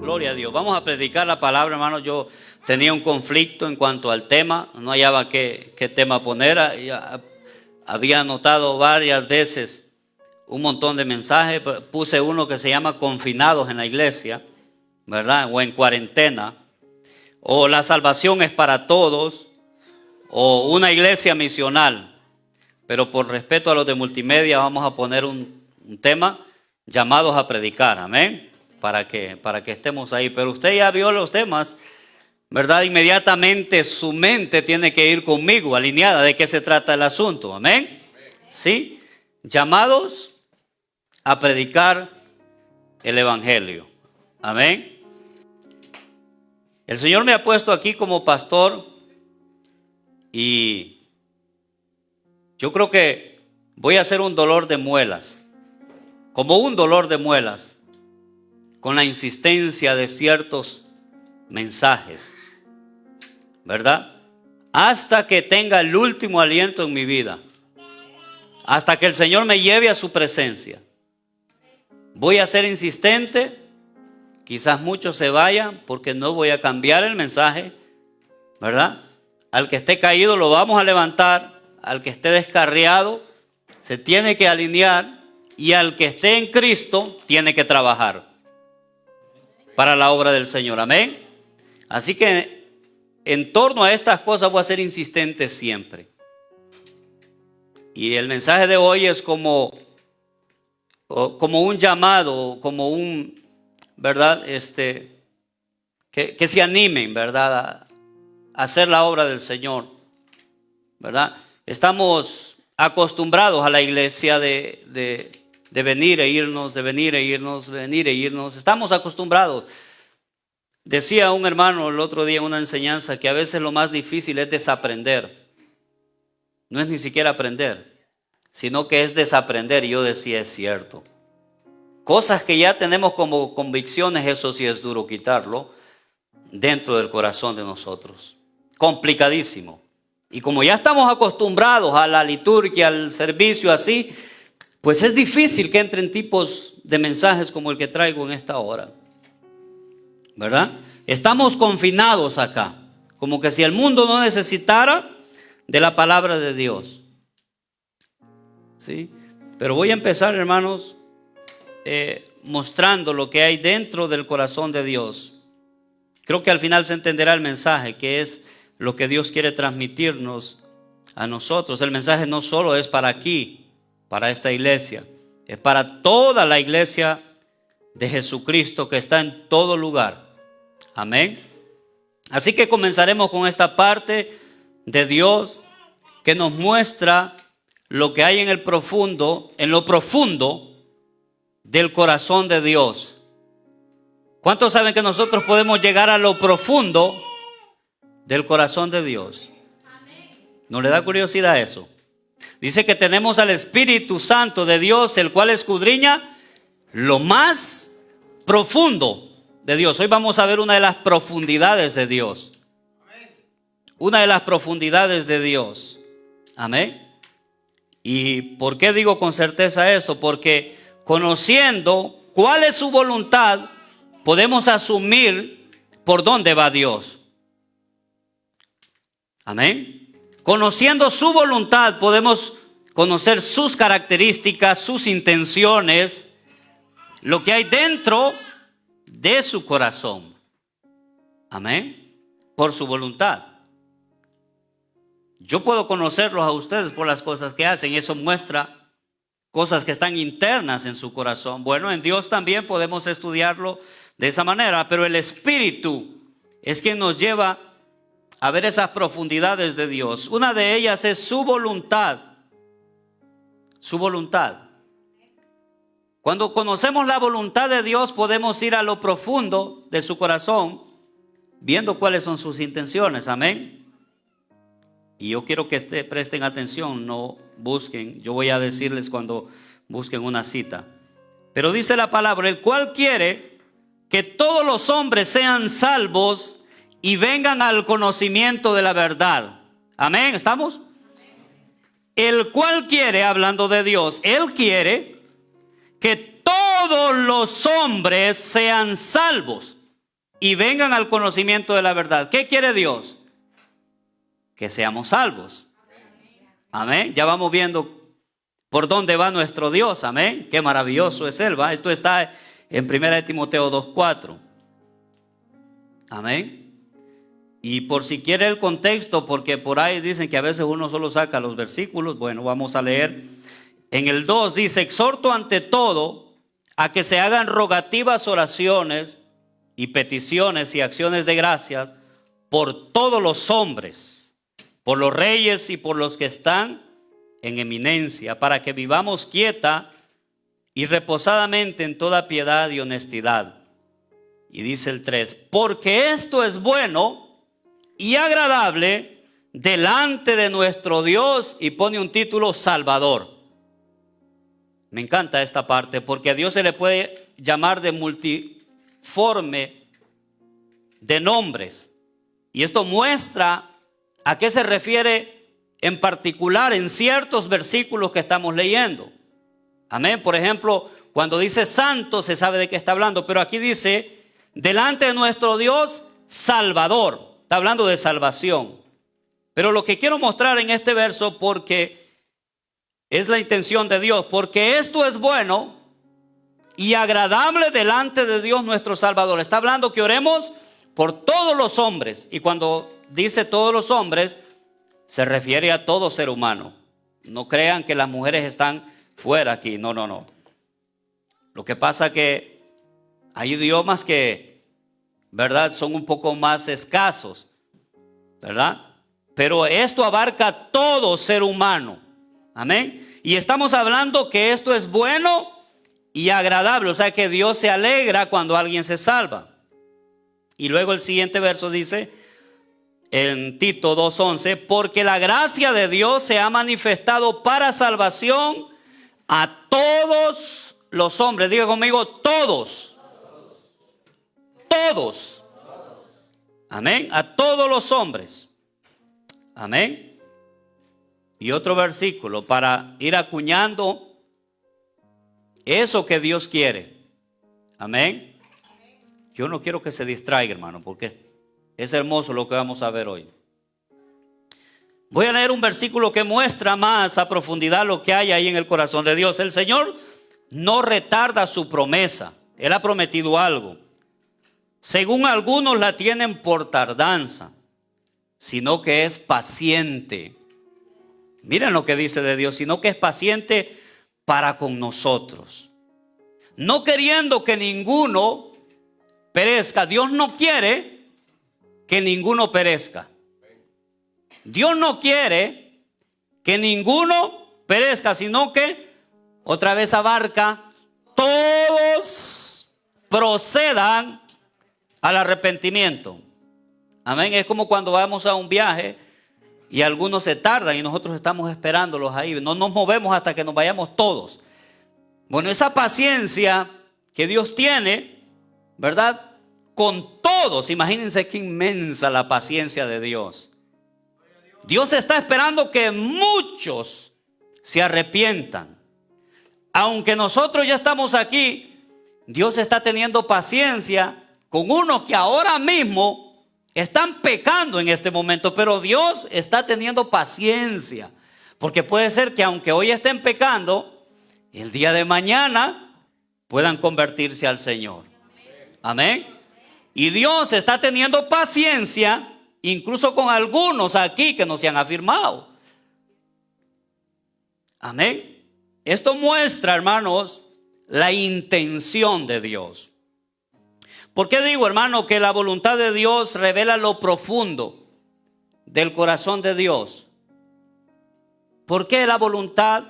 Gloria a Dios. Vamos a predicar la palabra, hermano. Yo tenía un conflicto en cuanto al tema. No hallaba qué tema poner. Había anotado varias veces un montón de mensajes. Puse uno que se llama confinados en la iglesia, ¿verdad? O en cuarentena. O la salvación es para todos. O una iglesia misional. Pero por respeto a los de multimedia vamos a poner un tema: llamados a predicar. Amén. Para que estemos ahí. Pero usted ya vio los temas, ¿verdad? Inmediatamente su mente tiene que ir conmigo, alineada. ¿De qué se trata el asunto? Amén. ¿Sí? Llamados a predicar el evangelio. Amén. El Señor me ha puesto aquí como pastor y yo creo que voy a hacer un dolor de muelas, como un dolor de muelas, con la insistencia de ciertos mensajes, ¿verdad? Hasta que tenga el último aliento en mi vida, hasta que el Señor me lleve a su presencia. Voy a ser insistente. Quizás muchos se vayan porque no voy a cambiar el mensaje, ¿verdad? Al que esté caído lo vamos a levantar, al que esté descarriado se tiene que alinear y al que esté en Cristo tiene que trabajar para la obra del Señor. Amén. Así que en torno a estas cosas voy a ser insistente siempre. Y el mensaje de hoy es como un llamado, como un, ¿verdad? Que se animen, ¿verdad? A hacer la obra del Señor, ¿verdad? Estamos acostumbrados a la iglesia de venir e irnos, de venir e irnos, de venir e irnos. Estamos acostumbrados. Decía un hermano el otro día en una enseñanza que a veces lo más difícil es desaprender. No es ni siquiera aprender, sino que es desaprender. Y yo decía, es cierto. Cosas que ya tenemos como convicciones, eso sí es duro quitarlo dentro del corazón de nosotros. Complicadísimo. Y como ya estamos acostumbrados a la liturgia, al servicio así, pues es difícil que entren tipos de mensajes como el que traigo en esta hora, ¿verdad? Estamos confinados acá, como que si el mundo no necesitara de la palabra de Dios, ¿sí? Pero voy a empezar, hermanos, mostrando lo que hay dentro del corazón de Dios. Creo que al final se entenderá el mensaje, que es lo que Dios quiere transmitirnos a nosotros. El mensaje no solo es para aquí, para esta iglesia, es para toda la iglesia de Jesucristo que está en todo lugar. Amén. Así que comenzaremos con esta parte de Dios que nos muestra lo que hay en lo profundo del corazón de Dios. ¿Cuántos saben que nosotros podemos llegar a lo profundo del corazón de Dios? ¿No le da curiosidad eso? Dice que tenemos al Espíritu Santo de Dios, el cual escudriña lo más profundo de Dios. Hoy vamos a ver una de las profundidades de Dios. Una de las profundidades de Dios. Amén. ¿Y por qué digo con certeza eso? Porque conociendo cuál es su voluntad, podemos asumir por dónde va Dios. Amén. Conociendo su voluntad, podemos conocer sus características, sus intenciones, lo que hay dentro de su corazón. Amén. Por su voluntad. Yo puedo conocerlos a ustedes por las cosas que hacen. Eso muestra cosas que están internas en su corazón. Bueno, en Dios también podemos estudiarlo de esa manera, pero el Espíritu es quien nos lleva a ver esas profundidades de Dios. Una de ellas es su voluntad. Su voluntad. Cuando conocemos la voluntad de Dios, podemos ir a lo profundo de su corazón, viendo cuáles son sus intenciones. Amén. Y yo quiero que presten atención, no busquen. Yo voy a decirles cuando busquen una cita. Pero dice la palabra, el cual quiere que todos los hombres sean salvos y vengan al conocimiento de la verdad. Amén, ¿estamos? El cual quiere, hablando de Dios, Él quiere que todos los hombres sean salvos. y vengan al conocimiento de la verdad. ¿Qué quiere Dios? Que seamos salvos. Amén. Ya vamos viendo por dónde va nuestro Dios. Amén. Qué maravilloso es Él, ¿va? Esto está en 1 Timoteo 2:4. Amén. Y por si quiere el contexto, porque por ahí dicen que a veces uno solo saca los versículos. Bueno, vamos a leer. En el 2 dice: exhorto ante todo a que se hagan rogativas, oraciones y peticiones y acciones de gracias por todos los hombres, por los reyes y por los que están en eminencia, para que vivamos quieta y reposadamente en toda piedad y honestidad. Y dice el 3: porque esto es bueno y agradable delante de nuestro Dios, y pone un título: Salvador. Me encanta esta parte, porque a Dios se le puede llamar de multiforme de nombres, y esto muestra a qué se refiere en particular en ciertos versículos que estamos leyendo. Amén. Por ejemplo, cuando dice santo, se sabe de qué está hablando, pero aquí dice delante de nuestro Dios, Salvador. Está hablando de salvación. Pero lo que quiero mostrar en este verso, porque es la intención de Dios, porque esto es bueno y agradable delante de Dios nuestro Salvador. Está hablando que oremos por todos los hombres, y cuando dice todos los hombres, se refiere a todo ser humano. No crean que las mujeres están fuera aquí, no. Lo que pasa que hay idiomas que, ¿verdad?, son un poco más escasos, ¿verdad? Pero esto abarca todo ser humano. Amén. Y estamos hablando que esto es bueno y agradable. O sea que Dios se alegra cuando alguien se salva. Y luego el siguiente verso dice en Tito 2:11: porque la gracia de Dios se ha manifestado para salvación a todos los hombres. Diga conmigo: todos. Todos. Amén. A todos los hombres. Amén. Y otro versículo para ir acuñando eso que Dios quiere. Amén. Yo no quiero que se distraiga, hermano, porque es hermoso lo que vamos a ver hoy. Voy a leer un versículo que muestra más a profundidad lo que hay ahí en el corazón de Dios. El Señor no retarda su promesa. Él ha prometido algo. Según algunos la tienen por tardanza, sino que es paciente. Miren lo que dice de Dios: sino que es paciente para con nosotros, no queriendo que ninguno perezca. Dios no quiere que ninguno perezca. Dios no quiere que ninguno perezca, sino que, otra vez abarca, todos procedan al arrepentimiento. Amén. Es como cuando vamos a un viaje y algunos se tardan y nosotros estamos esperándolos ahí. No nos movemos hasta que nos vayamos todos. Bueno, esa paciencia que Dios tiene, ¿verdad?, con todos. Imagínense qué inmensa la paciencia de Dios. Dios está esperando que muchos se arrepientan. Aunque nosotros ya estamos aquí, Dios está teniendo paciencia con unos que ahora mismo están pecando en este momento, pero Dios está teniendo paciencia, porque puede ser que aunque hoy estén pecando, el día de mañana puedan convertirse al Señor. Amén. Y Dios está teniendo paciencia incluso con algunos aquí que no se han afirmado. Amén. Esto muestra, hermanos, la intención de Dios. ¿Por qué digo, hermano, que la voluntad de Dios revela lo profundo del corazón de Dios? ¿Por qué la voluntad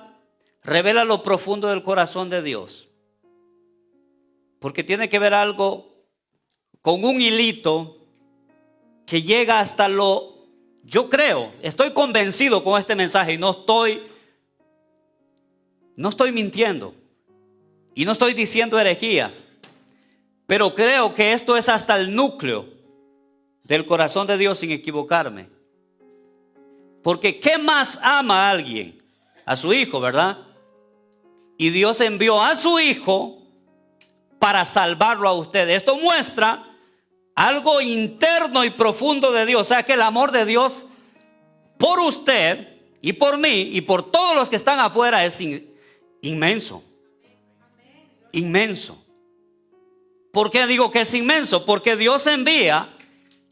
revela lo profundo del corazón de Dios? Porque tiene que ver algo con un hilito que llega hasta yo creo, estoy convencido con este mensaje y no estoy mintiendo y no estoy diciendo herejías. Pero creo que esto es hasta el núcleo del corazón de Dios, sin equivocarme. Porque ¿qué más ama a alguien? A su hijo, ¿verdad? Y Dios envió a su hijo para salvarlo a usted. Esto muestra algo interno y profundo de Dios. O sea que el amor de Dios por usted y por mí y por todos los que están afuera es inmenso. Inmenso. ¿Por qué digo que es inmenso? Porque Dios envía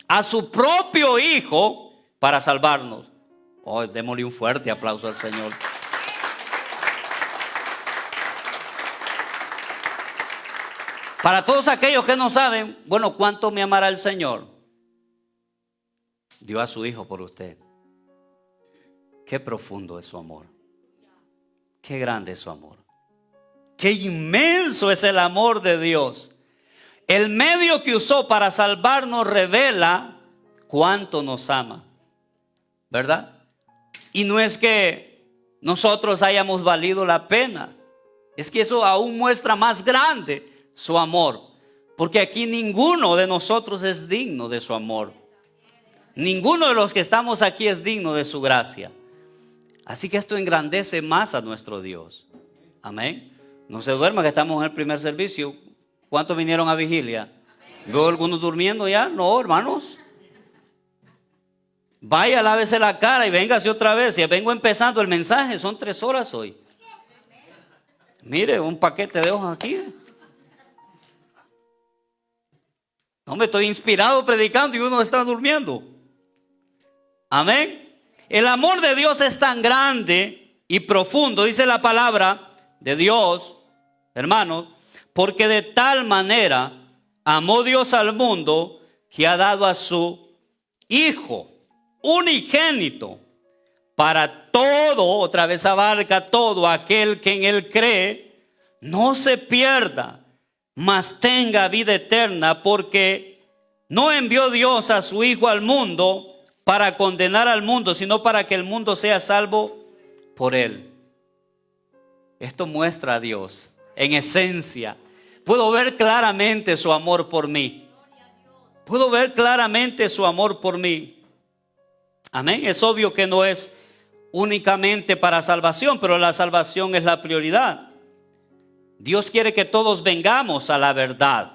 a su propio Hijo para salvarnos. Oh, démosle un fuerte aplauso al Señor. Para todos aquellos que no saben, bueno, ¿cuánto me amará el Señor? Dio a su Hijo por usted. Qué profundo es su amor. Qué grande es su amor. Qué inmenso es el amor de Dios. El medio que usó para salvarnos revela cuánto nos ama, ¿verdad? Y no es que nosotros hayamos valido la pena. Es que eso aún muestra más grande su amor. Porque aquí ninguno de nosotros es digno de su amor. Ninguno de los que estamos aquí es digno de su gracia. Así que esto engrandece más a nuestro Dios. Amén. No se duerma que estamos en el primer servicio. ¿Cuántos vinieron a vigilia? ¿Veo algunos durmiendo ya? No, hermanos. Vaya, lávese la cara y véngase otra vez. Ya vengo empezando el mensaje. Son 3 horas hoy. Mire, un paquete de hojas aquí. No, me estoy inspirado predicando y uno está durmiendo. Amén. El amor de Dios es tan grande y profundo, dice la palabra de Dios, hermanos, porque de tal manera amó Dios al mundo que ha dado a su Hijo unigénito para todo, otra vez abarca todo aquel que en Él cree, no se pierda, mas tenga vida eterna, porque no envió Dios a su Hijo al mundo para condenar al mundo, sino para que el mundo sea salvo por Él. Esto muestra a Dios en esencia. Puedo ver claramente su amor por mí. Puedo ver claramente su amor por mí. Amén. Es obvio que no es únicamente para salvación, pero la salvación es la prioridad. Dios quiere que todos vengamos a la verdad.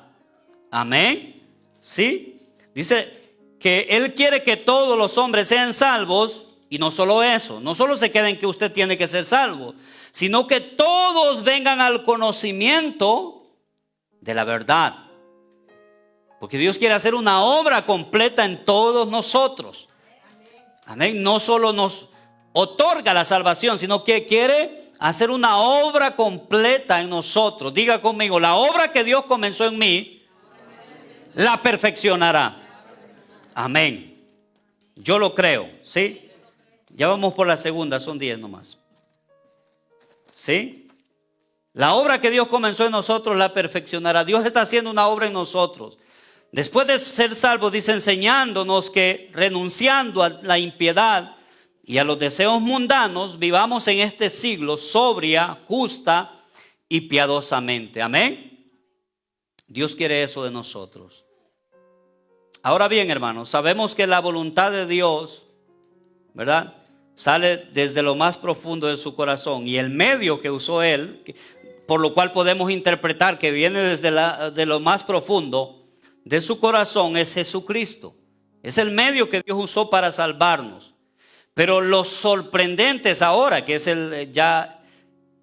Amén. ¿Sí? Dice que Él quiere que todos los hombres sean salvos. Y no solo eso, no solo se queda en que usted tiene que ser salvo, sino que todos vengan al conocimiento de la verdad. Porque Dios quiere hacer una obra completa en todos nosotros. Amén. No solo nos otorga la salvación, sino que quiere hacer una obra completa en nosotros. Diga conmigo, la obra que Dios comenzó en mí, la perfeccionará. Amén. Yo lo creo, ¿sí? Ya vamos por la segunda, son 10 nomás. ¿Sí? La obra que Dios comenzó en nosotros la perfeccionará. Dios está haciendo una obra en nosotros. Después de ser salvos, dice, enseñándonos que renunciando a la impiedad y a los deseos mundanos, vivamos en este siglo sobria, justa y piadosamente. Amén. Dios quiere eso de nosotros. Ahora bien, hermanos, sabemos que la voluntad de Dios, ¿verdad?, sale desde lo más profundo de su corazón, y el medio que usó Él, por lo cual podemos interpretar que viene desde de lo más profundo de su corazón, es Jesucristo. Es el medio que Dios usó para salvarnos. Pero lo sorprendente es ahora, que es ya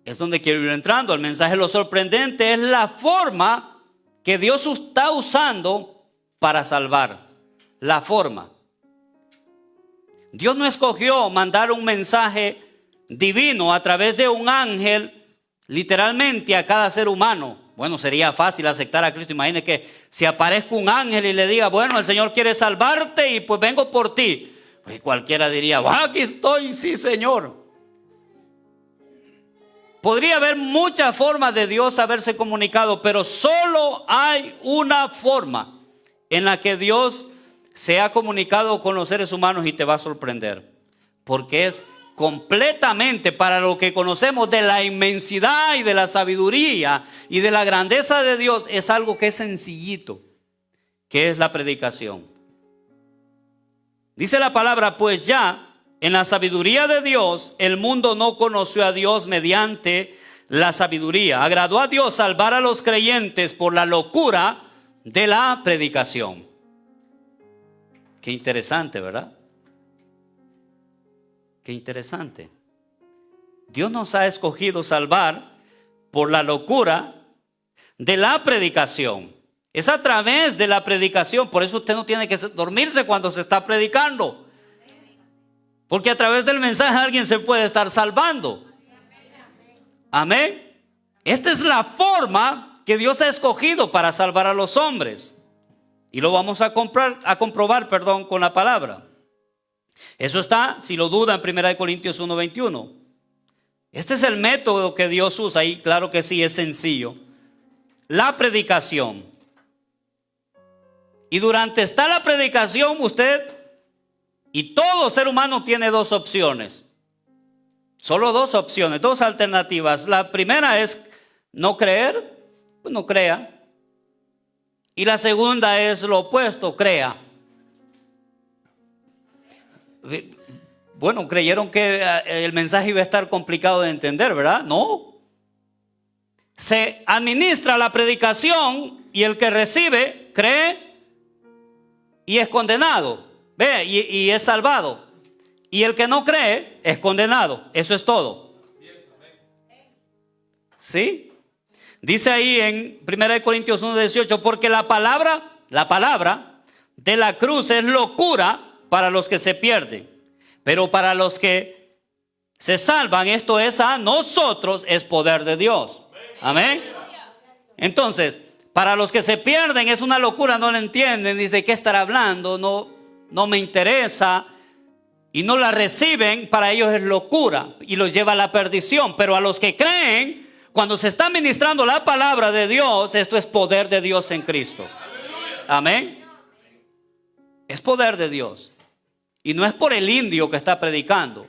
es donde quiero ir entrando al mensaje. Lo sorprendente es la forma que Dios está usando para salvar. La forma. Dios no escogió mandar un mensaje divino a través de un ángel literalmente a cada ser humano. Bueno, sería fácil aceptar a Cristo. Imagine que si aparezca un ángel y le diga, bueno, el Señor quiere salvarte y pues vengo por ti. Pues cualquiera diría, aquí estoy, sí, Señor. Podría haber muchas formas de Dios haberse comunicado, pero solo hay una forma en la que Dios se ha comunicado con los seres humanos, y te va a sorprender, porque es completamente para lo que conocemos de la inmensidad y de la sabiduría y de la grandeza de Dios. Es algo que es sencillito, que es la predicación. Dice la palabra, pues ya en la sabiduría de Dios el mundo no conoció a Dios mediante la sabiduría. Agradó a Dios salvar a los creyentes por la locura de la predicación. Qué interesante, ¿verdad? Qué interesante. Dios nos ha escogido salvar por la locura de la predicación. Es a través de la predicación. Por eso usted no tiene que dormirse cuando se está predicando. Porque a través del mensaje alguien se puede estar salvando. Amén. Esta es la forma que Dios ha escogido para salvar a los hombres. Y lo vamos a comprobar con la palabra. Eso está, si lo dudan, en 1 Corintios 1:21. Este es el método que Dios usa. Y claro que sí, es sencillo. La predicación. Y durante la predicación, usted y todo ser humano tiene dos opciones. Solo dos opciones, dos alternativas. La primera es no creer, pues no crea. Y la segunda es lo opuesto, crea. Bueno, creyeron que el mensaje iba a estar complicado de entender, ¿verdad? No. Se administra la predicación y el que recibe, cree y es condenado. Ve, y es salvado. Y el que no cree es condenado. Eso es todo. ¿Sí? Dice ahí en 1 Corintios 1:18, porque la palabra de la cruz es locura para los que se pierden, pero para los que se salvan, esto es a nosotros, es poder de Dios. Amén. Entonces, para los que se pierden es una locura, no lo entienden, dice, ¿de qué estar hablando? No me interesa. Y no la reciben, para ellos es locura y los lleva a la perdición. Pero a los que creen, cuando se está ministrando la palabra de Dios, esto es poder de Dios en Cristo. Amén. Es poder de Dios. Y no es por el indio que está predicando.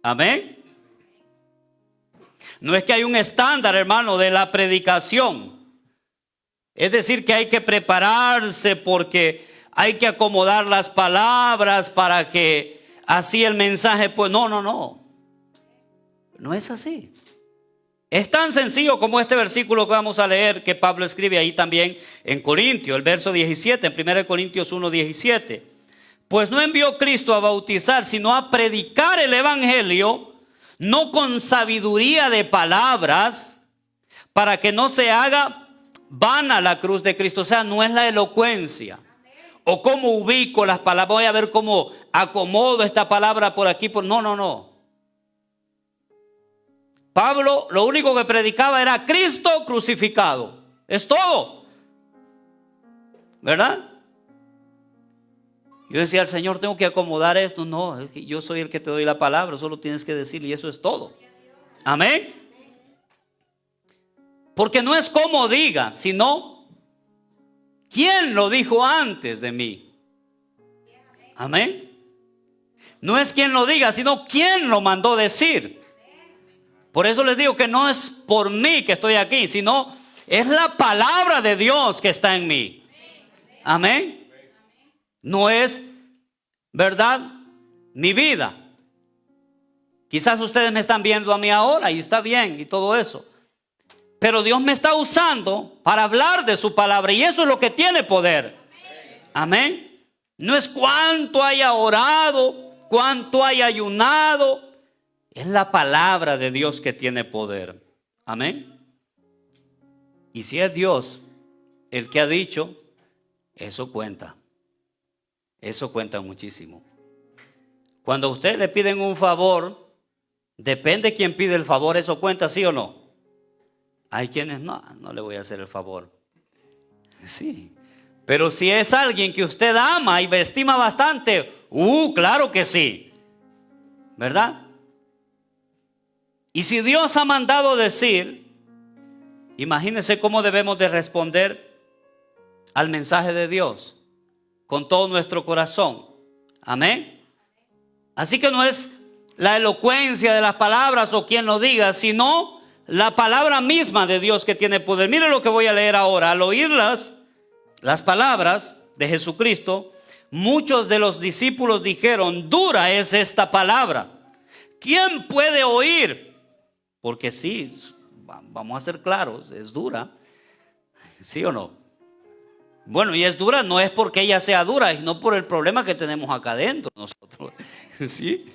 Amén. No es que hay un estándar, hermano, de la predicación. Es decir, que hay que prepararse porque hay que acomodar las palabras para que así el mensaje, pues no. No es así. Es tan sencillo como este versículo que vamos a leer, que Pablo escribe ahí también en Corintios, el verso 17, en 1 Corintios 1:17. Pues no envió Cristo a bautizar, sino a predicar el evangelio, no con sabiduría de palabras, para que no se haga vana la cruz de Cristo. O sea, no es la elocuencia o cómo ubico las palabras, voy a ver cómo acomodo esta palabra por aquí. No. Pablo lo único que predicaba era Cristo crucificado. Es todo. ¿Verdad? Yo decía al Señor, tengo que acomodar esto. No, es que yo soy el que te doy la palabra, solo tienes que decir y eso es todo. Amén. Porque no es como diga, sino ¿quién lo dijo antes de mí? Amén. No es quien lo diga, sino quién lo mandó decir. Por eso les digo que no es por mí que estoy aquí, sino es la palabra de Dios que está en mí. Amén. No es, ¿verdad?, mi vida. Quizás ustedes me están viendo a mí ahora y está bien y todo eso. Pero Dios me está usando para hablar de su palabra y eso es lo que tiene poder. Amén. No es cuánto haya orado, cuánto haya ayunado. Es la palabra de Dios que tiene poder. Amén. Y si es Dios el que ha dicho, eso cuenta. Eso cuenta muchísimo. Cuando a usted le piden un favor, depende quién pide el favor, ¿eso cuenta, sí o no? Hay quienes no le voy a hacer el favor. Sí. Pero si es alguien que usted ama y estima bastante, claro que sí. ¿Verdad? Y si Dios ha mandado decir, imagínense cómo debemos de responder al mensaje de Dios con todo nuestro corazón. Amén. Así que no es la elocuencia de las palabras o quien lo diga, sino la palabra misma de Dios que tiene poder. Mire lo que voy a leer ahora. Al oír las palabras de Jesucristo, muchos de los discípulos dijeron, dura es esta palabra. ¿Quién puede oír? Porque sí, vamos a ser claros, es dura. ¿Sí o no? Bueno, y es dura, no es porque ella sea dura, sino por el problema que tenemos acá adentro nosotros. ¿Sí?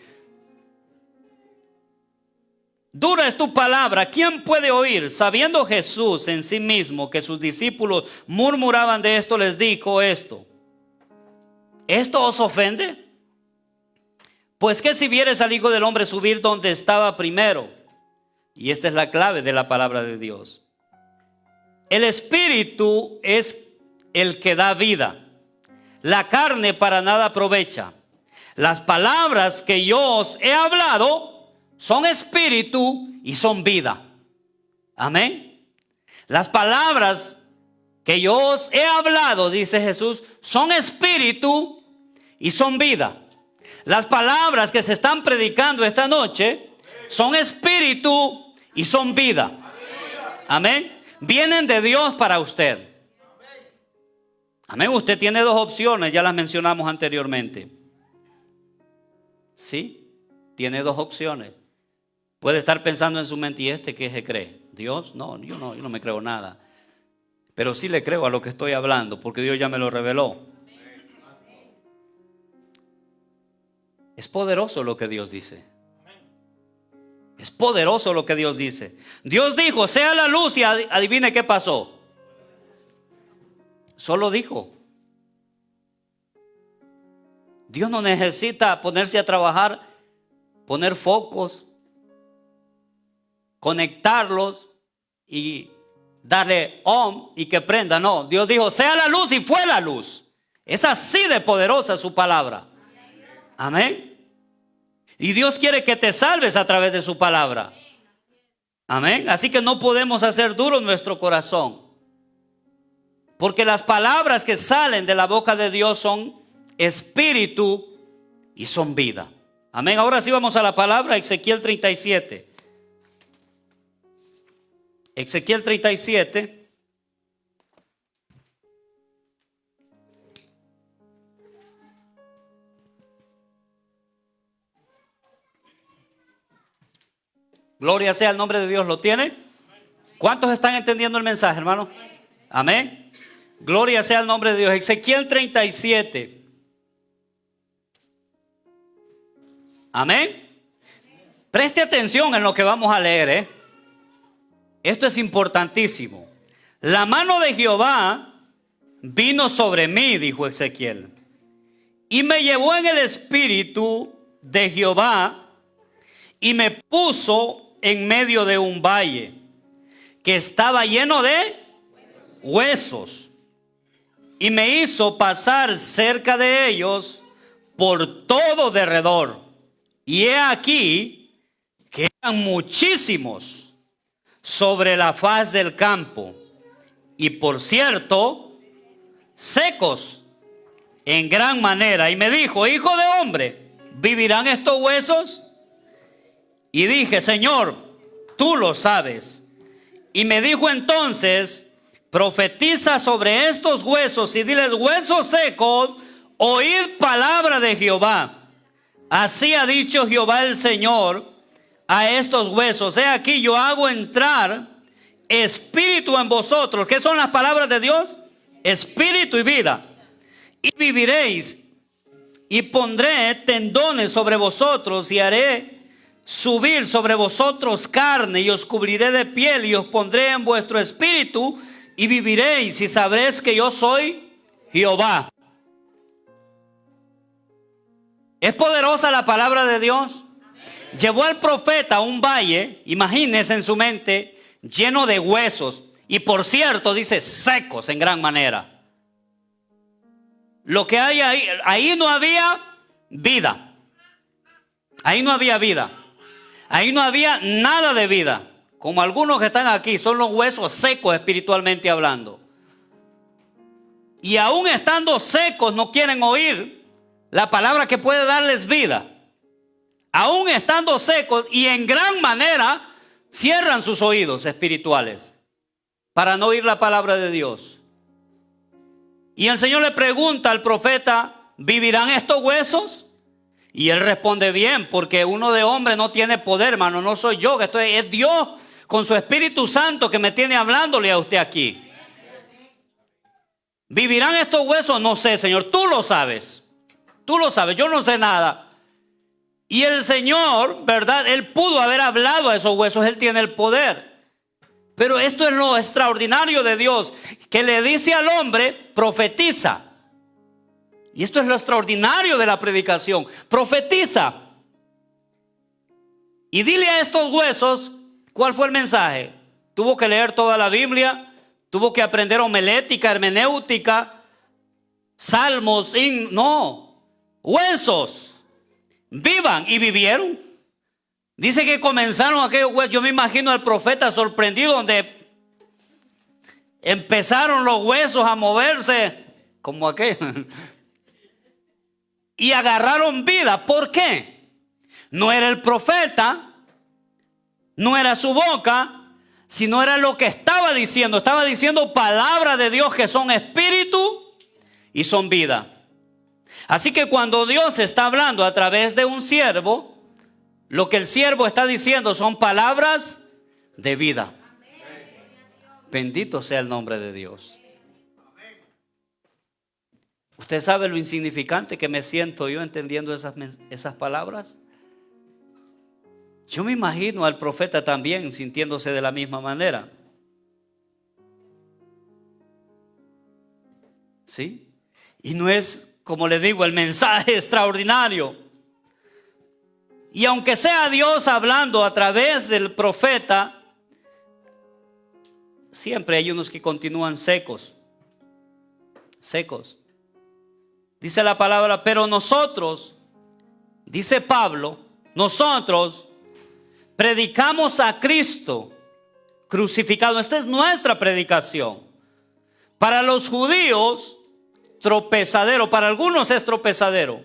Dura es tu palabra. ¿Quién puede oír? Sabiendo Jesús en sí mismo que sus discípulos murmuraban de esto, les dijo esto: ¿esto os ofende? Pues que si vieres al Hijo del Hombre subir donde estaba primero. Y esta es la clave de la palabra de Dios. El Espíritu es el que da vida. La carne para nada aprovecha. Las palabras que yo os he hablado son espíritu y son vida. Amén. Las palabras que yo os he hablado, dice Jesús, son espíritu y son vida. Las palabras que se están predicando esta noche son espíritu y son vida. Amén. Vienen de Dios para usted. Amén. Usted tiene dos opciones, ya las mencionamos anteriormente. Sí, tiene dos opciones. Puede estar pensando en su mente: ¿y qué se cree? ¿Dios? No, yo no me creo nada. Pero sí le creo a lo que estoy hablando, porque Dios ya me lo reveló. Es poderoso lo que Dios dice. Es poderoso lo que Dios dice. Dios dijo: sea la luz, y adivine qué pasó. Solo dijo. Dios no necesita ponerse a trabajar, poner focos, conectarlos y darle on y que prenda. No, Dios dijo: sea la luz, y fue la luz. Es así de poderosa su palabra. Amén. Y Dios quiere que te salves a través de su palabra. Amén. Así que no podemos hacer duro nuestro corazón, porque las palabras que salen de la boca de Dios son espíritu y son vida. Amén. Ahora sí vamos a la palabra. Ezequiel 37. Ezequiel 37. Gloria sea el nombre de Dios. ¿Lo tiene? ¿Cuántos están entendiendo el mensaje, hermano? Amén. Gloria sea el nombre de Dios. Ezequiel 37. Amén. Preste atención en lo que vamos a leer, Esto es importantísimo. La mano de Jehová vino sobre mí, dijo Ezequiel, y me llevó en el espíritu de Jehová y me puso en medio de un valle que estaba lleno de huesos, y me hizo pasar cerca de ellos por todo derredor. Y he aquí que eran muchísimos sobre la faz del campo, y por cierto, secos en gran manera. Y me dijo: hijo de hombre, ¿vivirán estos huesos? Y dije: Señor, tú lo sabes. Y me dijo entonces: profetiza sobre estos huesos y diles: huesos secos, oíd palabra de Jehová. Así ha dicho Jehová el Señor a estos huesos: he aquí yo hago entrar espíritu en vosotros. ¿Qué son las palabras de Dios? Espíritu y vida. Y viviréis, y pondré tendones sobre vosotros, y haré subir sobre vosotros carne, y os cubriré de piel, y os pondré en vuestro espíritu, y viviréis, y sabréis que yo soy Jehová. ¿Es poderosa la palabra de Dios? Llevó al profeta a un valle, imagínense en su mente, lleno de huesos, y por cierto dice secos en gran manera. Lo que hay ahí no había vida. Ahí no había vida. Ahí no había nada de vida. Como algunos que están aquí, son los huesos secos espiritualmente hablando. Y aún estando secos no quieren oír la palabra que puede darles vida. Aún estando secos, y en gran manera cierran sus oídos espirituales para no oír la palabra de Dios. Y el Señor le pregunta al profeta: ¿vivirán estos huesos? Y él responde: bien, porque uno de hombre no tiene poder, hermano. No soy yo que estoy, es Dios con su Espíritu Santo que me tiene hablándole a usted aquí. ¿Vivirán estos huesos? No sé, Señor, tú lo sabes. Tú lo sabes, yo no sé nada. Y el Señor, ¿verdad? Él pudo haber hablado a esos huesos, Él tiene el poder. Pero esto es lo extraordinario de Dios, que le dice al hombre, profetiza. Y esto es lo extraordinario de la predicación, profetiza. Y dile a estos huesos, ¿cuál fue el mensaje? Tuvo que leer toda la Biblia, tuvo que aprender homilética, hermenéutica, salmos, no, huesos, vivan. Y vivieron. Dice que comenzaron aquellos huesos. Yo me imagino al profeta sorprendido, donde empezaron los huesos a moverse como aquel. Y agarraron vida. ¿Por qué? No era el profeta, no era su boca, sino era lo que estaba diciendo. Estaba diciendo palabras de Dios que son espíritu y son vida. Así que cuando Dios está hablando a través de un siervo, lo que el siervo está diciendo son palabras de vida. Bendito sea el nombre de Dios. ¿Usted sabe lo insignificante que me siento yo entendiendo esas palabras? Yo me imagino al profeta también sintiéndose de la misma manera. ¿Sí? Y no es, como le digo, el mensaje extraordinario. Y aunque sea Dios hablando a través del profeta, siempre hay unos que continúan secos. Secos. Dice la palabra, pero nosotros, dice Pablo, nosotros predicamos a Cristo crucificado. Esta es nuestra predicación. Para los judíos, tropezadero. Para algunos es tropezadero.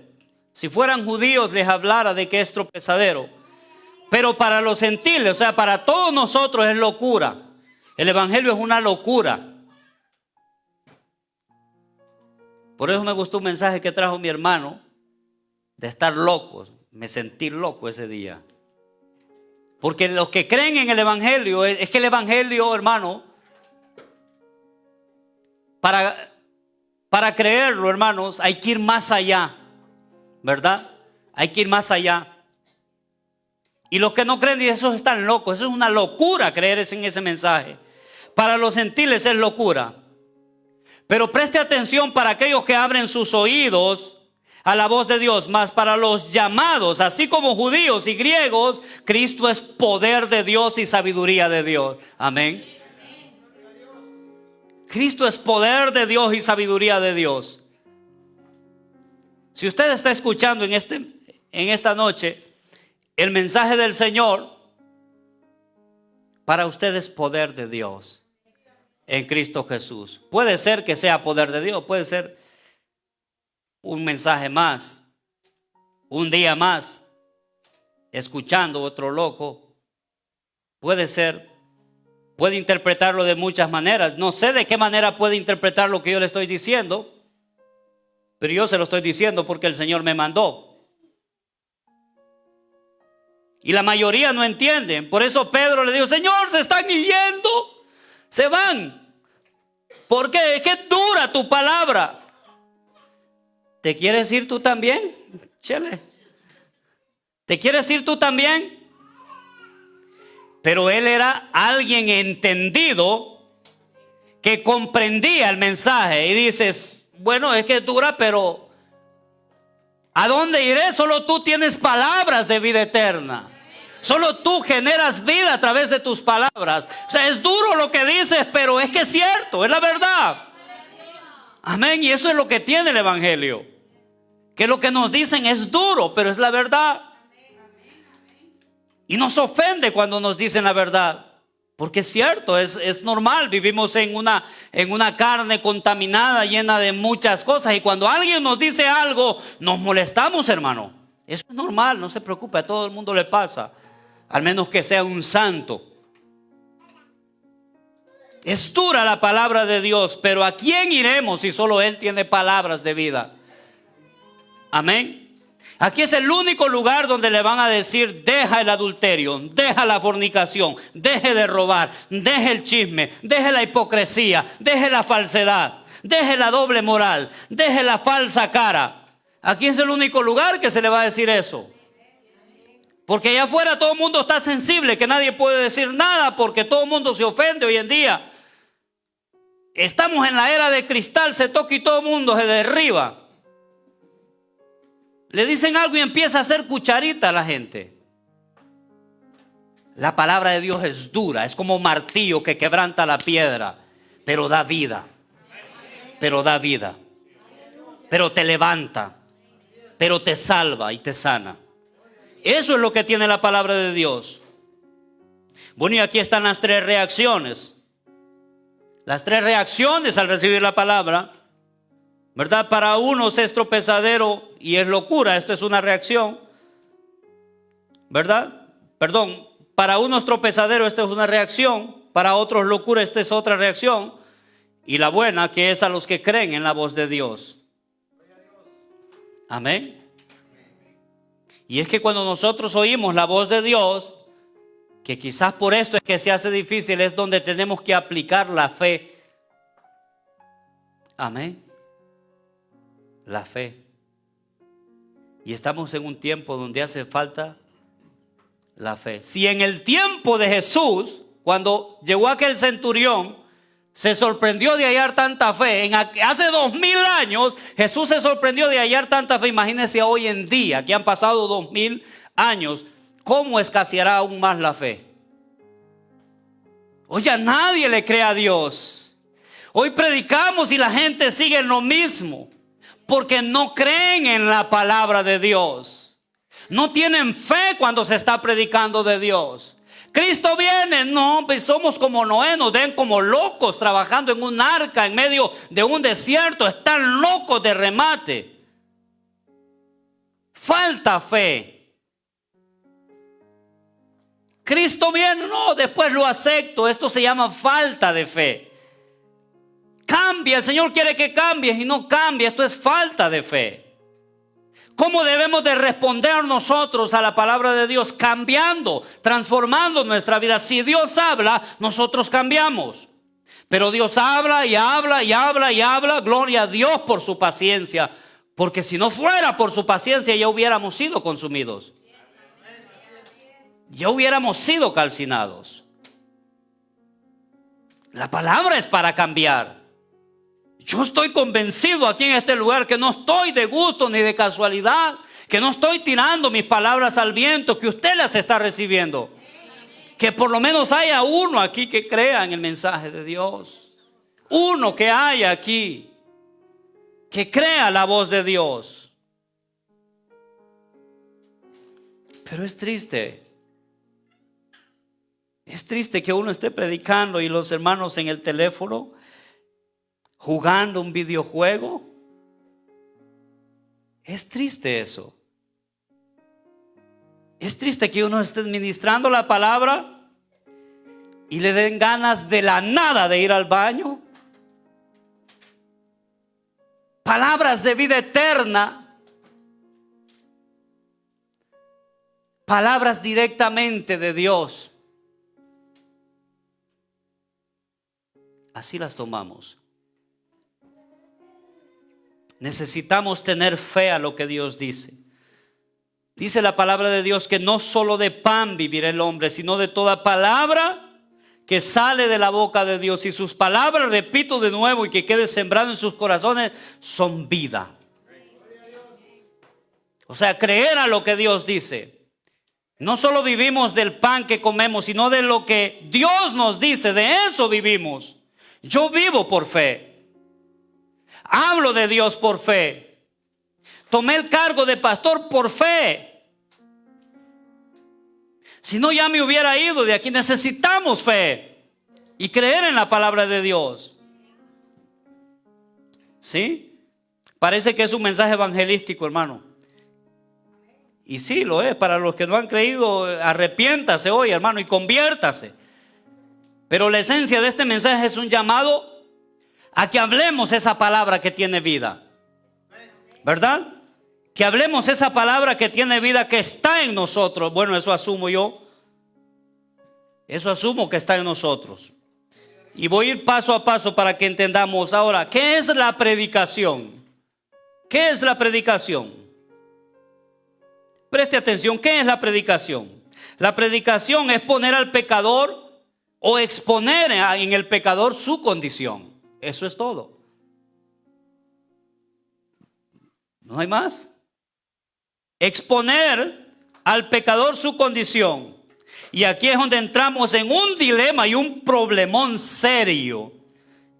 Si fueran judíos les hablara de que es tropezadero. Pero para los gentiles, o sea, para todos nosotros es locura. El evangelio es una locura. Por eso me gustó un mensaje que trajo mi hermano de estar locos. Me sentí loco ese día. Porque los que creen en el evangelio, es que el evangelio, hermano, para creerlo, hermanos, hay que ir más allá. ¿Verdad? Hay que ir más allá. Y los que no creen, esos están locos. Eso es una locura creer en ese mensaje. Para los gentiles es locura. Pero preste atención para aquellos que abren sus oídos a la voz de Dios. Mas para los llamados, así como judíos y griegos, Cristo es poder de Dios y sabiduría de Dios. Amén. Cristo es poder de Dios y sabiduría de Dios. Si usted está escuchando en esta noche el mensaje del Señor, para usted es poder de Dios en Cristo Jesús. Puede ser que sea poder de Dios, puede ser un mensaje más, un día más, escuchando otro loco. Puede ser, puede interpretarlo de muchas maneras. No sé de qué manera puede interpretar lo que yo le estoy diciendo, pero yo se lo estoy diciendo porque el Señor me mandó. Y la mayoría no entienden. Por eso Pedro le dijo, Señor, se están yendo, se van. ¿Por qué? Es que es dura tu palabra. ¿Te quieres ir tú también? Chele. ¿Te quieres ir tú también? Pero él era alguien entendido que comprendía el mensaje y dices, bueno, es que es dura, pero ¿a dónde iré? Solo tú tienes palabras de vida eterna. Solo tú generas vida a través de tus palabras. O sea, es duro lo que dices, pero es que es cierto, es la verdad. Amén. Y eso es lo que tiene el evangelio. Que lo que nos dicen es duro, pero es la verdad. Y nos ofende cuando nos dicen la verdad. Porque es cierto, es normal, vivimos en una carne contaminada, llena de muchas cosas. Y cuando alguien nos dice algo, nos molestamos, hermano. Eso es normal, no se preocupe, a todo el mundo le pasa. Al menos que sea un santo. Es dura la palabra de Dios, pero ¿a quién iremos si solo Él tiene palabras de vida? Amén. Aquí es el único lugar donde le van a decir, deja el adulterio, deja la fornicación, deje de robar, deje el chisme, deje la hipocresía, deje la falsedad. deje la doble moral, deje la falsa cara. Aquí es el único lugar que se le va a decir eso. Porque allá afuera todo el mundo está sensible, que nadie puede decir nada porque todo el mundo se ofende hoy en día. Estamos en la era de cristal, se toca y todo el mundo se derriba. Le dicen algo y empieza a hacer cucharita a la gente. La palabra de Dios es dura, es como martillo que quebranta la piedra, pero da vida. Pero da vida. Pero te levanta. Pero te salva y te sana. Eso es lo que tiene la palabra de Dios. Bueno, y aquí están las tres reacciones. Las tres reacciones al recibir la palabra, ¿verdad? Para unos es tropezadero y es locura. Esto es una reacción, ¿verdad? Perdón, para unos tropezadero, esto es una reacción. Para otros locura, esta es otra reacción. Y la buena, que es a los que creen en la voz de Dios. Amén. Y es que cuando nosotros oímos la voz de Dios, que quizás por esto es que se hace difícil, es donde tenemos que aplicar la fe. Amén. La fe. Y estamos en un tiempo donde hace falta la fe. Si en el tiempo de Jesús, cuando llegó aquel centurión, se sorprendió de hallar tanta fe. Hace 2000 años Jesús se sorprendió de hallar tanta fe. Imagínense hoy en día que han pasado 2000 años. ¿Cómo escaseará aún más la fe? Hoy ya nadie le cree a Dios. Hoy predicamos y la gente sigue en lo mismo. Porque no creen en la palabra de Dios. No tienen fe cuando se está predicando de Dios. Cristo viene, no, pues somos como Noé, nos ven como locos trabajando en un arca en medio de un desierto, están locos de remate. Falta fe. Cristo viene, no, después lo acepto, esto se llama falta de fe. Cambia, el Señor quiere que cambies y no cambia, esto es falta de fe. ¿Cómo debemos de responder nosotros a la palabra de Dios? Cambiando, transformando nuestra vida. Si Dios habla, nosotros cambiamos. Pero Dios habla y habla y habla y habla. Gloria a Dios por su paciencia. Porque si no fuera por su paciencia, ya hubiéramos sido consumidos. Ya hubiéramos sido calcinados. La palabra es para cambiar. Yo estoy convencido aquí en este lugar que no estoy de gusto ni de casualidad, que no estoy tirando mis palabras al viento, que usted las está recibiendo. Que por lo menos haya uno aquí que crea en el mensaje de Dios. Uno que haya aquí que crea la voz de Dios. Pero es triste. Es triste que uno esté predicando y los hermanos en el teléfono jugando un videojuego. Es triste eso. Es triste que uno esté ministrando la palabra y le den ganas de la nada de ir al baño. Palabras de vida eterna. Palabras directamente de Dios. Así las tomamos. Necesitamos tener fe a lo que Dios dice. Dice la palabra de Dios que no solo de pan vivirá el hombre, sino de toda palabra que sale de la boca de Dios. Y sus palabras, repito de nuevo, y que quede sembrado en sus corazones, son vida. O sea, creer a lo que Dios dice. No solo vivimos del pan que comemos, sino de lo que Dios nos dice. De eso vivimos. Yo vivo por fe. Hablo de Dios por fe. Tomé el cargo de pastor por fe. Si no, ya me hubiera ido de aquí. Necesitamos fe y creer en la palabra de Dios. ¿Sí? Parece que es un mensaje evangelístico, hermano. Y sí, lo es. Para los que no han creído, arrepiéntase hoy, hermano, y conviértase. Pero la esencia de este mensaje es un llamado a que hablemos esa palabra que tiene vida. ¿Verdad? Que hablemos esa palabra que tiene vida, que está en nosotros. Bueno, eso asumo yo. Eso asumo que está en nosotros. Y voy a ir paso a paso para que entendamos. Ahora, ¿qué es la predicación? ¿Qué es la predicación? Preste atención, ¿qué es la predicación? La predicación es poner al pecador o exponer en el pecador su condición. Eso es todo. No hay más. Exponer al pecador su condición. Y aquí es donde entramos en un dilema y un problemón serio,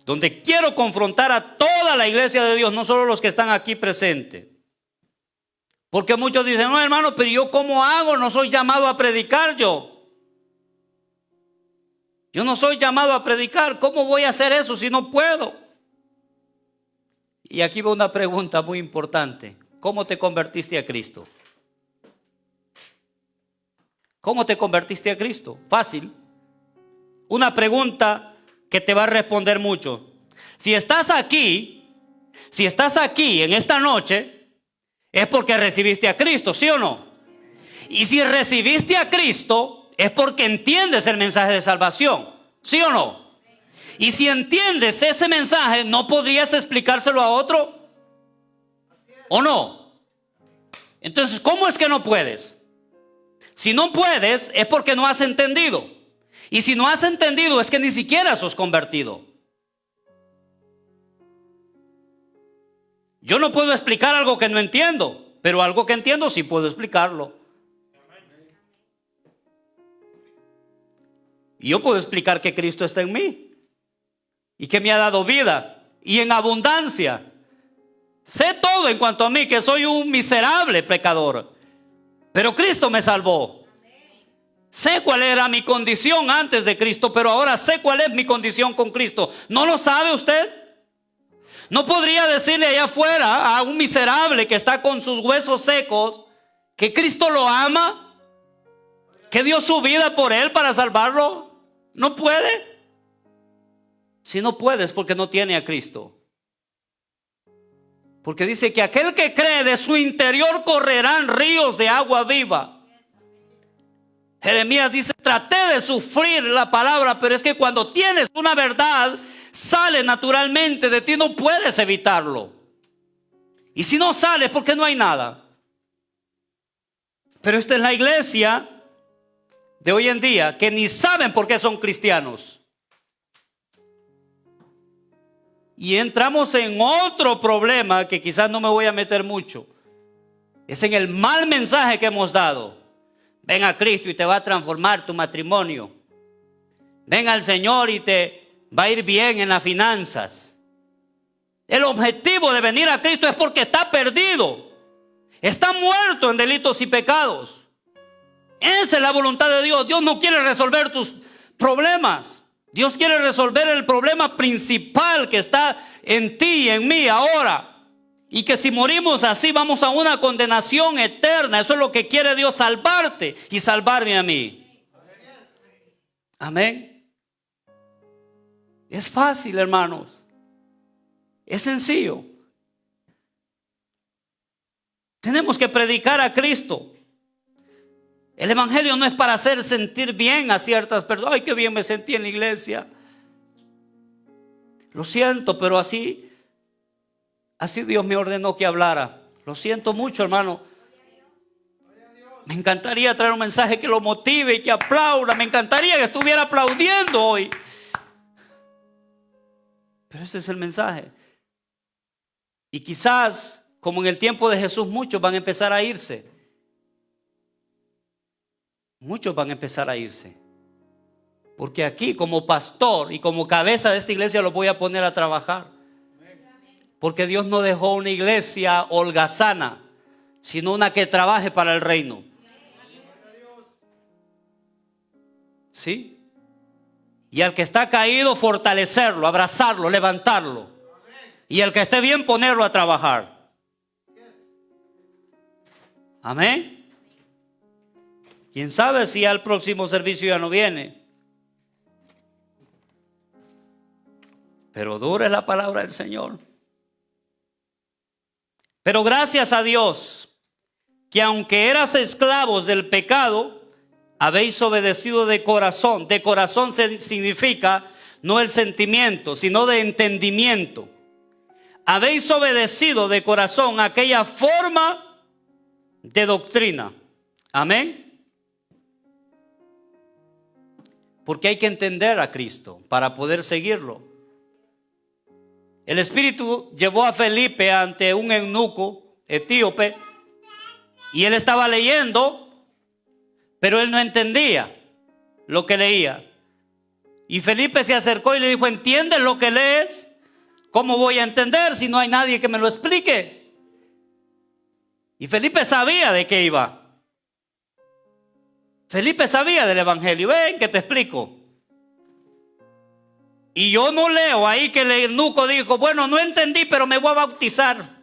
donde quiero confrontar a toda la iglesia de Dios, no solo los que están aquí presentes. Porque muchos dicen, no hermano, pero yo ¿cómo hago? No soy llamado a predicar yo. Yo no soy llamado a predicar. ¿Cómo voy a hacer eso si no puedo? Y aquí va una pregunta muy importante. ¿Cómo te convertiste a Cristo? ¿Cómo te convertiste a Cristo? Fácil. Una pregunta que te va a responder mucho. Si estás aquí en esta noche, es porque recibiste a Cristo, ¿sí o no? Y si recibiste a Cristo, es porque entiendes el mensaje de salvación, ¿sí o no? Y si entiendes ese mensaje, ¿no podrías explicárselo a otro? ¿O no? Entonces, ¿cómo es que no puedes? Si no puedes, es porque no has entendido. Y si no has entendido, es que ni siquiera sos convertido. Yo no puedo explicar algo que no entiendo, pero algo que entiendo sí puedo explicarlo. Y yo puedo explicar que Cristo está en mí y que me ha dado vida y en abundancia. Sé todo en cuanto a mí, que soy un miserable pecador, pero Cristo me salvó. Sé cuál era mi condición antes de Cristo, pero ahora sé cuál es mi condición con Cristo. ¿No lo sabe usted? ¿No podría decirle allá afuera a un miserable que está con sus huesos secos que Cristo lo ama? ¿Que dio su vida por él para salvarlo? ¿No puede? Si no puede es porque no tiene a Cristo. Porque dice que aquel que cree, de su interior correrán ríos de agua viva. Jeremías dice, traté de sufrir la palabra, pero es que cuando tienes una verdad, sale naturalmente de ti, no puedes evitarlo. Y si no sale es porque no hay nada. Pero esta es la iglesia de hoy en día, que ni saben por qué son cristianos. Y entramos en otro problema que quizás no me voy a meter mucho. Es en el mal mensaje que hemos dado. Ven a Cristo y te va a transformar tu matrimonio. Ven al Señor y te va a ir bien en las finanzas. El objetivo de venir a Cristo es porque está perdido. Está muerto en delitos y pecados. Esa es la voluntad de Dios. Dios no quiere resolver tus problemas. Dios quiere resolver el problema principal que está en ti y en mí ahora. Y que si morimos así vamos a una condenación eterna. Eso es lo que quiere Dios, salvarte y salvarme a mí. Amén. Es fácil, hermanos. Es sencillo. Tenemos que predicar a Cristo. El evangelio no es para hacer sentir bien a ciertas personas. Ay, qué bien me sentí en la iglesia. Lo siento, pero así Dios me ordenó que hablara. Lo siento mucho, hermano. Me encantaría traer un mensaje que lo motive y que aplauda. Me encantaría que estuviera aplaudiendo hoy. Pero este es el mensaje. Y quizás, como en el tiempo de Jesús, muchos van a empezar a irse. Muchos van a empezar a irse. Porque aquí, como pastor y como cabeza de esta iglesia, los voy a poner a trabajar. Porque Dios no dejó una iglesia holgazana, sino una que trabaje para el reino. ¿Sí? Y al que está caído, fortalecerlo, abrazarlo, levantarlo. Y al que esté bien, ponerlo a trabajar. Amén. ¿Quién sabe si al próximo servicio ya no viene? Pero dura es la palabra del Señor. Pero gracias a Dios, que aunque eras esclavos del pecado, habéis obedecido de corazón. De corazón significa, no el sentimiento, sino de entendimiento. Habéis obedecido de corazón aquella forma de doctrina. Amén. Porque hay que entender a Cristo para poder seguirlo. El Espíritu llevó a Felipe ante un eunuco etíope y él estaba leyendo, pero él no entendía lo que leía. Y Felipe se acercó y le dijo: ¿entiendes lo que lees? ¿Cómo voy a entender si no hay nadie que me lo explique? Y Felipe sabía de qué iba. Felipe sabía del evangelio. Ven que te explico. Y yo no leo ahí que el eunuco dijo: bueno, no entendí, pero me voy a bautizar.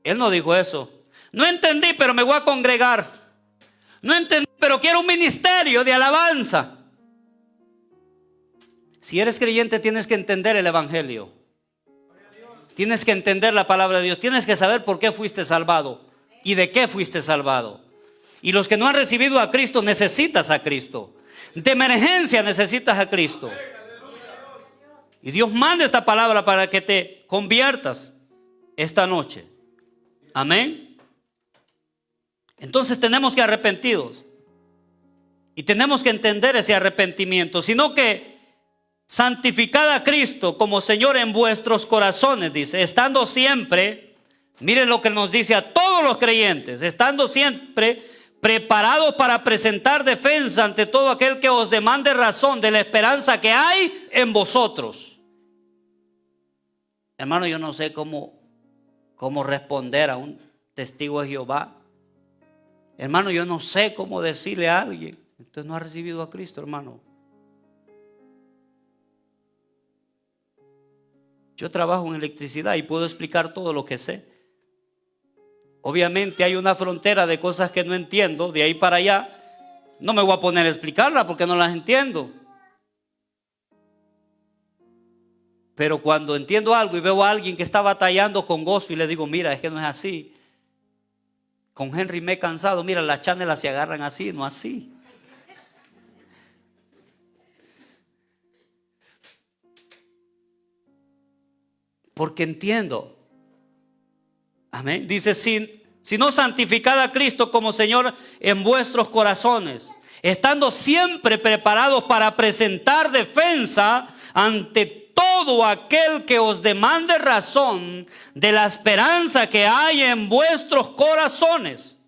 Él no dijo eso. No entendí, pero me voy a congregar. No entendí, pero quiero un ministerio de alabanza. Si eres creyente, tienes que entender el evangelio. Tienes que entender la palabra de Dios. Tienes que saber por qué fuiste salvado y de qué fuiste salvado. Y los que no han recibido a Cristo, necesitas a Cristo. De emergencia necesitas a Cristo. Y Dios manda esta palabra para que te conviertas esta noche. Amén. Entonces tenemos que arrepentirnos. Y tenemos que entender ese arrepentimiento. Sino que santificad a Cristo como Señor en vuestros corazones, dice, estando siempre, miren lo que nos dice a todos los creyentes, estando siempre preparados para presentar defensa ante todo aquel que os demande razón de la esperanza que hay en vosotros. Hermano, yo no sé cómo responder a un testigo de Jehová. Hermano, yo no sé cómo decirle a alguien: usted no ha recibido a Cristo, hermano. Yo trabajo en electricidad y puedo explicar todo lo que sé. Obviamente hay una frontera de cosas que no entiendo. De ahí para allá no me voy a poner a explicarlas porque no las entiendo. Pero cuando entiendo algo y veo a alguien que está batallando con gozo y le digo: mira, es que no es así. Con Henry me he cansado. Mira, las chanelas se agarran así, no así. Porque entiendo. Amén. Dice: si no, santificad a Cristo como Señor en vuestros corazones, estando siempre preparados para presentar defensa ante todo aquel que os demande razón de la esperanza que hay en vuestros corazones,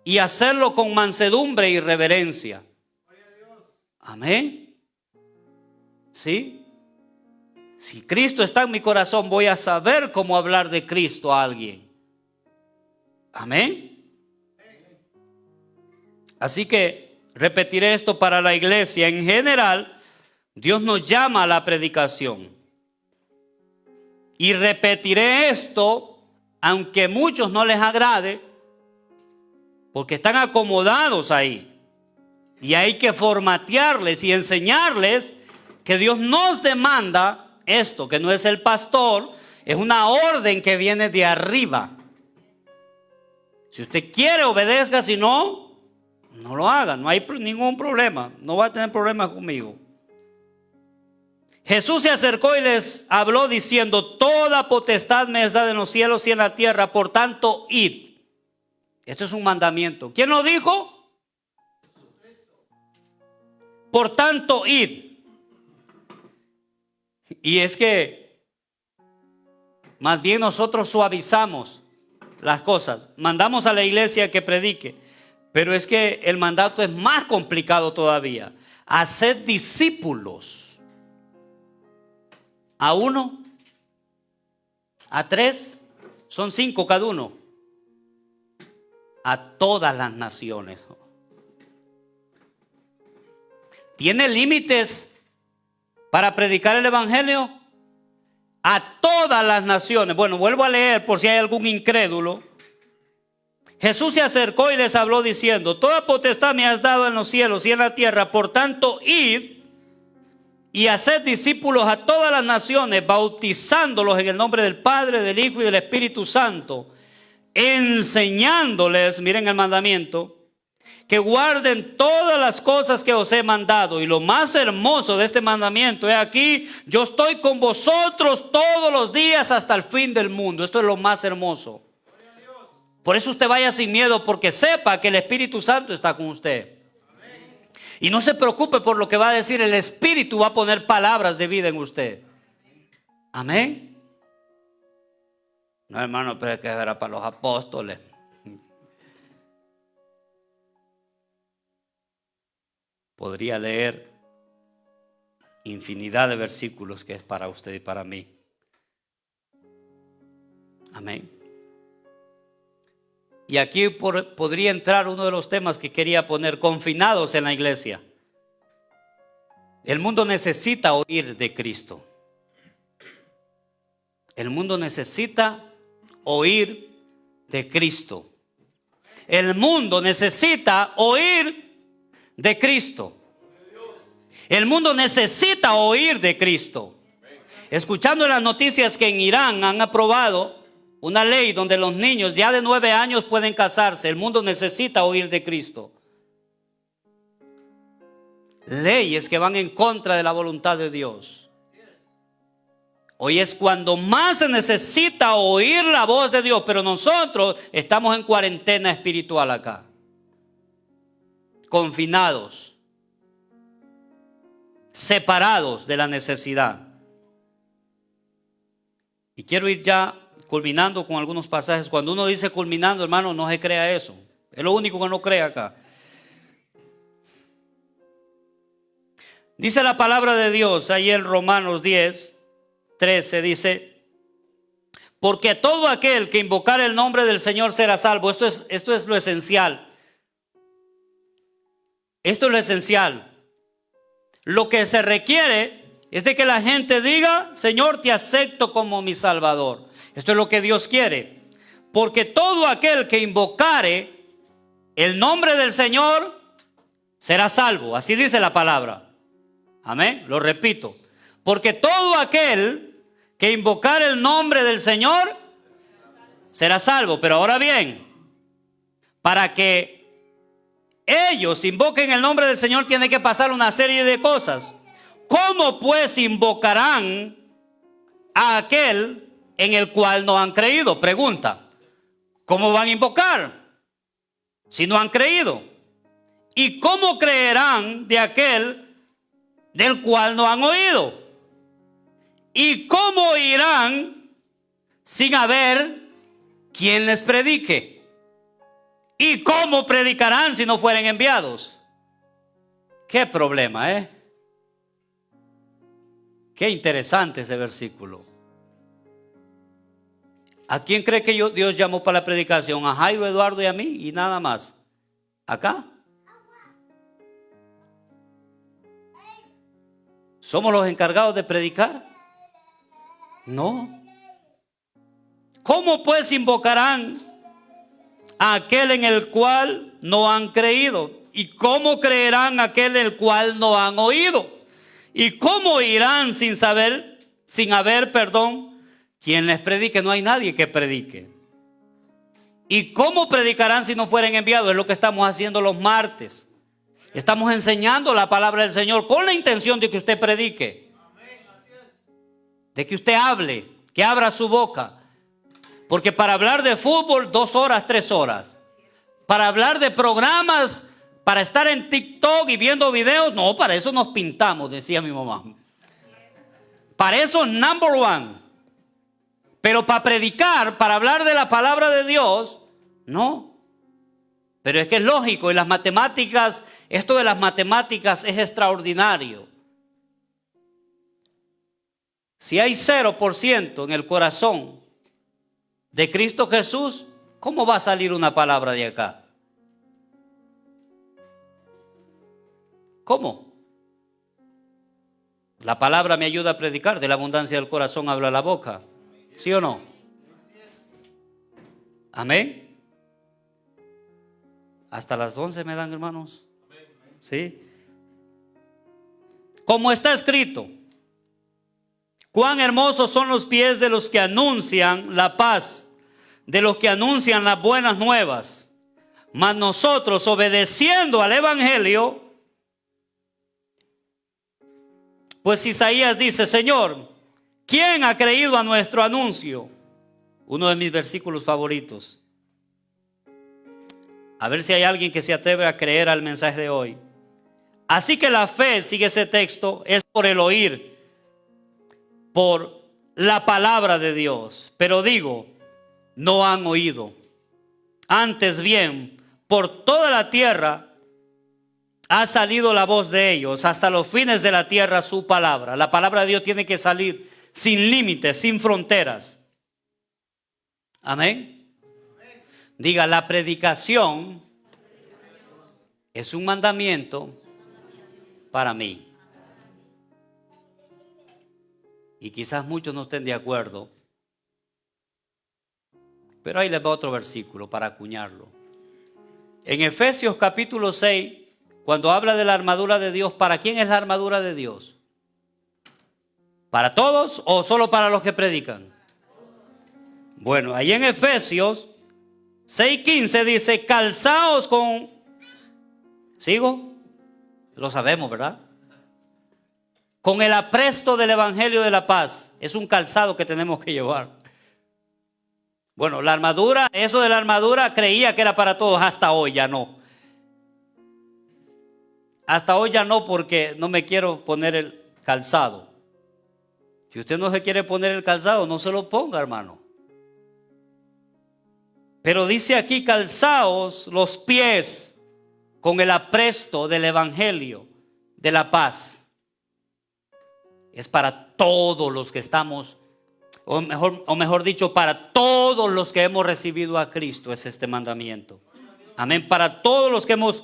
y hacerlo con mansedumbre y reverencia. Amén. ¿Sí? Si Cristo está en mi corazón, voy a saber cómo hablar de Cristo a alguien. Amén. Así que repetiré esto para la iglesia. En general, Dios nos llama a la predicación. Y repetiré esto, aunque a muchos no les agrade, porque están acomodados ahí. Y hay que formatearles y enseñarles que Dios nos demanda esto, que no es el pastor, es una orden que viene de arriba. Si usted quiere, obedezca; si no, no lo haga. No hay ningún problema. No va a tener problemas conmigo. Jesús se acercó y les habló diciendo: toda potestad me es dada en los cielos y en la tierra, por tanto, id. Esto es un mandamiento. ¿Quién lo dijo? Por tanto, id. Y es que más bien nosotros suavizamos las cosas. Mandamos a la iglesia que predique, pero es que el mandato es más complicado todavía. Haced discípulos. A 1, a 3, son 5 cada uno. A todas las naciones. ¿Tiene límites para predicar el evangelio? A todas las naciones. Bueno, vuelvo a leer por si hay algún incrédulo. Jesús se acercó y les habló diciendo: toda potestad me has dado en los cielos y en la tierra, por tanto, id y haced discípulos a todas las naciones, bautizándolos en el nombre del Padre, del Hijo y del Espíritu Santo, enseñándoles, miren el mandamiento, que guarden todas las cosas que os he mandado. Y lo más hermoso de este mandamiento es aquí: yo estoy con vosotros todos los días hasta el fin del mundo. Esto es lo más hermoso. Por eso usted vaya sin miedo, porque sepa que el Espíritu Santo está con usted. Y no se preocupe por lo que va a decir. El Espíritu va a poner palabras de vida en usted. Amén. No, hermano, pero es que era para los apóstoles. Podría leer infinidad de versículos que es para usted y para mí. Amén. Y aquí podría entrar uno de los temas que quería poner: confinados en la iglesia. El mundo necesita oír de Cristo. El mundo necesita oír de Cristo. El mundo necesita oír de Cristo. El mundo necesita oír de Cristo. Escuchando las noticias que en Irán han aprobado una ley donde los niños ya de 9 años pueden casarse. El mundo necesita oír de Cristo. Leyes que van en contra de la voluntad de Dios. Hoy es cuando más se necesita oír la voz de Dios, pero nosotros estamos en cuarentena espiritual acá. Confinados, separados de la necesidad. Y quiero ir ya culminando con algunos pasajes. Cuando uno dice culminando, hermano, no se crea eso. Es lo único que no cree acá. Dice la palabra de Dios ahí en Romanos 10:13, dice: porque todo aquel que invocar el nombre del Señor será salvo. Esto es lo esencial. Esto es lo esencial. Lo que se requiere es de que la gente diga: Señor, te acepto como mi Salvador. Esto es lo que Dios quiere. Porque todo aquel que invocare el nombre del Señor será salvo. Así dice la palabra. Amén. Lo repito. Porque todo aquel que invocare el nombre del Señor será salvo. Pero ahora bien, para que ellos invoquen el nombre del Señor, tiene que pasar una serie de cosas. ¿Cómo pues invocarán a aquel en el cual no han creído? Pregunta. ¿Cómo van a invocar si no han creído? ¿Y cómo creerán de aquel del cual no han oído? ¿Y cómo irán sin haber quien les predique? ¿Y cómo predicarán si no fueren enviados? Qué problema, ¿eh? Qué interesante ese versículo. ¿A quién cree que Dios llamó para la predicación? A Jairo, Eduardo y a mí, y nada más. ¿Acá? ¿Somos los encargados de predicar? No. ¿Cómo pues invocarán a aquel en el cual no han creído? ¿Y cómo creerán aquel en el cual no han oído? ¿Y cómo irán sin haber quien les predique? No hay nadie que predique. ¿Y cómo predicarán si no fueren enviados? Es lo que estamos haciendo los martes. Estamos enseñando la palabra del Señor con la intención de que usted predique, de que usted hable, que abra su boca. Porque para hablar de fútbol 2 horas, 3 horas. Para hablar de programas, para estar en TikTok y viendo videos, no, para eso nos pintamos, decía mi mamá. Para eso number one. Pero para predicar, para hablar de la palabra de Dios, no. Pero es que es lógico, y las matemáticas, esto de las matemáticas es extraordinario. Si hay 0% en el corazón de Cristo Jesús, ¿cómo va a salir una palabra de acá? ¿Cómo? La palabra me ayuda a predicar. De la abundancia del corazón habla la boca. ¿Sí o no? Amén. Hasta las 11 me dan, hermanos. ¿Sí? Como está escrito: cuán hermosos son los pies de los que anuncian la paz, de los que anuncian las buenas nuevas. Mas nosotros, obedeciendo al evangelio, pues Isaías dice: Señor, ¿quién ha creído a nuestro anuncio? Uno de mis versículos favoritos. A ver si hay alguien que se atreve a creer al mensaje de hoy. Así que la fe, sigue ese texto, es por el oír, por la palabra de Dios. Pero digo, no han oído. Antes bien, por toda la tierra ha salido la voz de ellos, hasta los fines de la tierra su palabra. La palabra de Dios tiene que salir sin límites, sin fronteras. Amén. Diga, la predicación es un mandamiento para mí. Y quizás muchos no estén de acuerdo, pero ahí les va otro versículo para acuñarlo. En Efesios capítulo 6, cuando habla de la armadura de Dios, ¿para quién es la armadura de Dios? ¿Para todos o solo para los que predican? Bueno, ahí en Efesios 6:15 dice: calzaos con... ¿Sigo? Lo sabemos, ¿verdad? Con el apresto del evangelio de la paz. Es un calzado que tenemos que llevar. Bueno, la armadura, eso de la armadura creía que era para todos, hasta hoy ya no. Hasta hoy ya no, porque no me quiero poner el calzado. Si usted no se quiere poner el calzado, no se lo ponga, hermano. Pero dice aquí: calzaos los pies con el apresto del evangelio de la paz. Es para todos los que estamos, o mejor dicho, para todos los que hemos recibido a Cristo es este mandamiento. Amén. Para todos los que hemos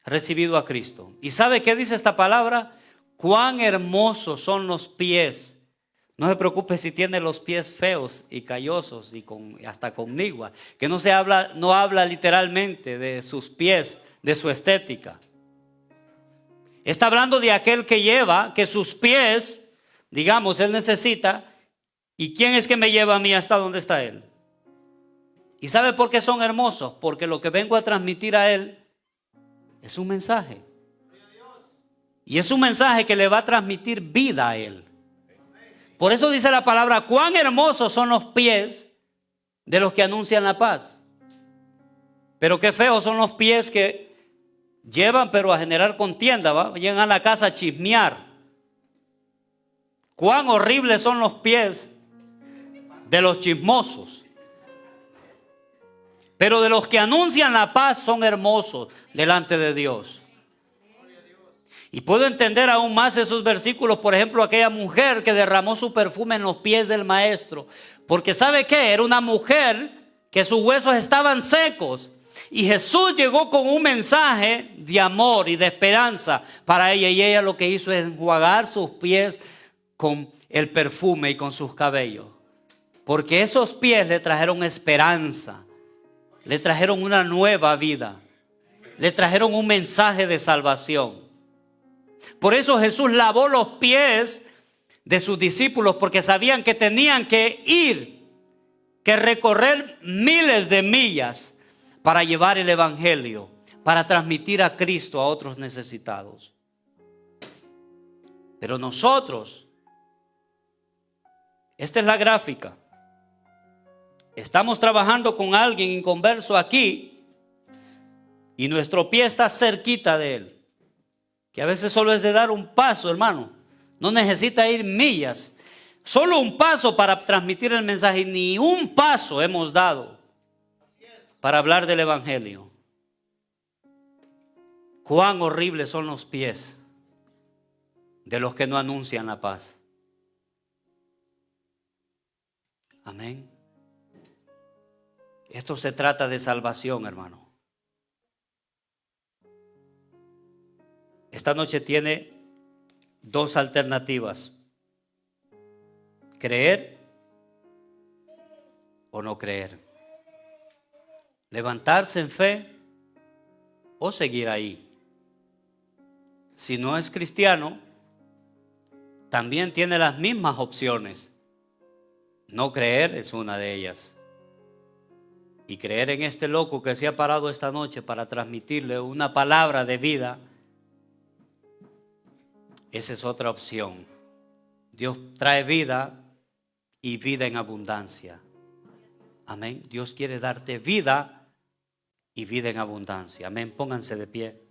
recibido a Cristo. ¿Y sabe qué dice esta palabra? Cuán hermosos son los pies. No se preocupe si tiene los pies feos y callosos y hasta con nigua. Que no habla literalmente de sus pies, de su estética. Está hablando de aquel que lleva, que sus pies, digamos, él necesita. ¿Y quién es que me lleva a mí hasta donde está él? ¿Y sabe por qué son hermosos? Porque lo que vengo a transmitir a él es un mensaje. Y es un mensaje que le va a transmitir vida a él. Por eso dice la palabra: cuán hermosos son los pies de los que anuncian la paz. Pero qué feos son los pies que llevan pero a generar contienda, ¿va? Llegan a la casa a chismear. Cuán horribles son los pies de los chismosos. Pero de los que anuncian la paz son hermosos delante de Dios. Y puedo entender aún más esos versículos. Por ejemplo, aquella mujer que derramó su perfume en los pies del maestro. Porque ¿sabe qué? Era una mujer que sus huesos estaban secos. Y Jesús llegó con un mensaje de amor y de esperanza para ella. Y ella lo que hizo es enjuagar sus pies con el perfume y con sus cabellos. Porque esos pies le trajeron esperanza. Le trajeron una nueva vida. Le trajeron un mensaje de salvación. Por eso Jesús lavó los pies de sus discípulos, porque sabían que tenían que ir, que recorrer miles de millas para llevar el evangelio, para transmitir a Cristo a otros necesitados. Pero nosotros, esta es la gráfica. Estamos trabajando con alguien inconverso aquí y nuestro pie está cerquita de él. Que a veces solo es de dar un paso, hermano. No necesita ir millas. Solo un paso para transmitir el mensaje. Ni un paso hemos dado para hablar del evangelio. Cuán horribles son los pies de los que no anuncian la paz. Amén. Esto se trata de salvación, hermano. Esta noche tiene dos alternativas: creer o no creer, levantarse en fe o seguir ahí. Si no es cristiano, también tiene las mismas opciones. No creer es una de ellas. y creer en este loco que se ha parado esta noche para transmitirle una palabra de vida, esa es otra opción. Dios trae vida y vida en abundancia. Amén. Dios quiere darte vida y vida en abundancia. Amén. Pónganse de pie.